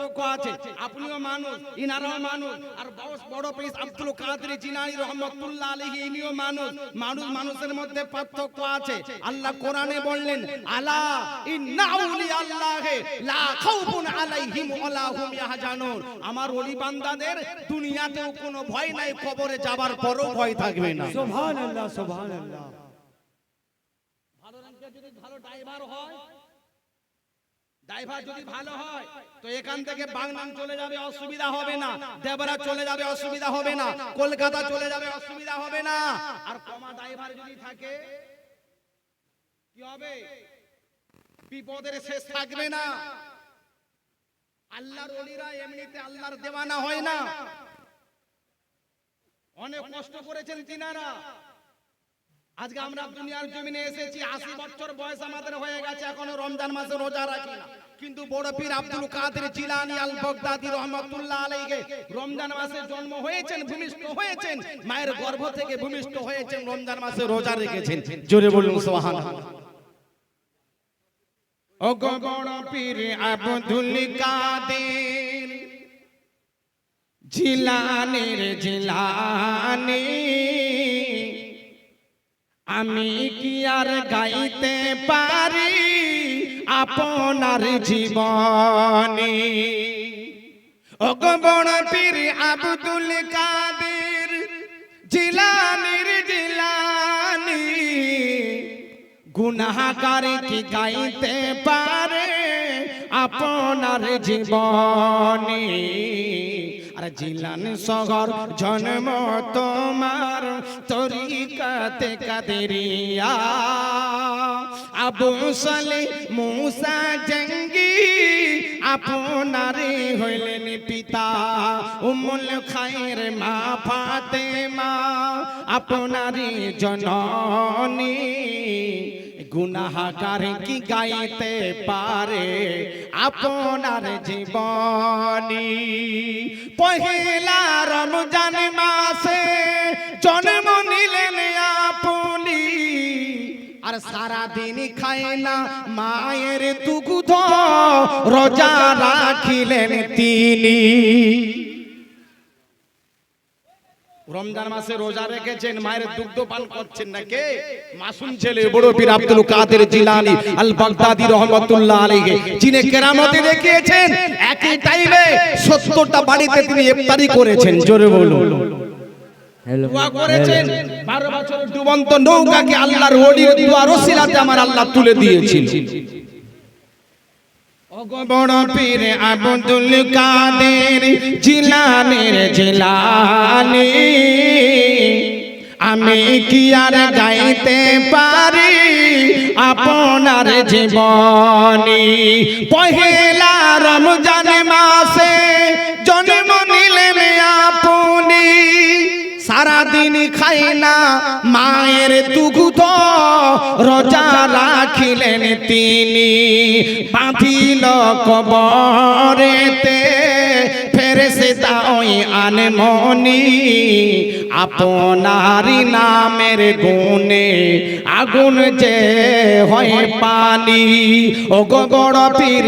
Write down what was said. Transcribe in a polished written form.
পার্থক্য আছে। আপনিও মানুষ, ইনারাও মানুষ। আর বড় পীর আব্দুল কাদের জিলানী রহমাতুল্লাহ আলাইহি ইনিও মানুষ। মানুষের মধ্যে পার্থক্য আছে। আল্লাহ কোরআনে বললেন, আলা ইন্না আউলিয়া আল্লাহি লা খাউফুন আলাইহিম ওয়ালা হুম ইয়াহজানুন। আমার ওলি বান্দাদের দুনিয়াতেও কোনো ভয় নাই, কবরে যাবার পরও ভয় থাকবে না। সুবহানাল্লাহ সুবহানাল্লাহ। ভালো রঙের যদি ভালো ড্রাইভার হয়, ড্রাইভার যদি ভালো হয় তো এখান থেকে বাংলাদেশ চলে যাবে, অসুবিধা হবে না। দেবরা চলে যাবে, অসুবিধা হবে না। কলকাতা চলে যাবে, অসুবিধা হবে না। আর কমা ড্রাইভার যদি থাকে কি হবে? বিপদের শেষ থাকবে না। আল্লাহর ওলিরা এমনিতে আল্লাহর দেওয়ানা হয় না, অনেক কষ্ট করেছেন তিনারা। আজকে আমরা দুনিয়ার জমিনে এসেছি, 80 বছর বয়স আমাদের হয়ে গেছে, এখনো রমজান মাসে রোজা রাখি না। কিন্তু বড় পীর আব্দুল কাদের জিলানী আল বাগদাদী রহমাতুল্লাহ আলাইহি রমজান মাসে জন্ম হয়েছেন, ভূমিষ্ঠ হয়েছেন, মায়ের গর্ভ থেকে ভূমিষ্ঠ হয়েছেন, রমজান মাসে রোজা রেখেছেন। জোরে বলুন সুবহানাল্লাহ। ও গো বড় পীর আব্দুল কাদের জিলানীর জিলানী, আমি কি আর গাইতে পারি আপনার জীবনী? ও গো বড় পীর আব্দুল কাদের জিলানীর জিলানী, গুনাহগার কি গাইতে পারে আপনার জীবনী? আর জিলান শহর জন্ম তোমার, তরিকাতে কাদেরিয়া, আবু সালে মুসা জঙ্গি আপনারে হইলেন পিতা, উম্মুল খায়ের মা ফাতেমা আপনারে জননী। গুনাহগার কি গাইতে পারে আপনার জীবনী? পহেলা রমজান মাসে জন্ম নিলেন আপনি, আর সারা দিন খায় না মায়ের দুগ্ধ, রোজা রাখিলেন তিনি। রমজান মাসে রোজা রেখেছেন, মায়ের দুগ্ধ পান করছেন না। কে? মাসুম ছেলে বড় পীর আব্দুল কাদের জিলানী আল বাগদাদী রহমাতুল্লাহ আলাইহি, যিনি কেরামতে দেখিয়েছেন একই টাইমে 70টা বাড়িতে তিনি ইফতারি করেছেন। জোরে বলুন। দোয়া করেছেন, 12 বছরের ডুবন্ত নৌকাকে আল্লাহর ওলির দোয়ার ওসিলাতে আমার আল্লাহ তুলে দিয়েছিল। ও গো বড় পীর আব্দুল কাদের জিলানীর জিলানী, আমি কি আর গাইতে পারি আপনার জীবনী? পহেলা রমজান মাসে জন্ম নিলেন আপনি, সারা দিন খাই না মায়ের দুগ্ধ, রোজা রাখিলেন তিনি। বাঁধিল কবরেতে ফেরেশতা ওই আনমনি, আপনারি নামের গুণে আগুন যে হয় পানি। ও গো বড় পীর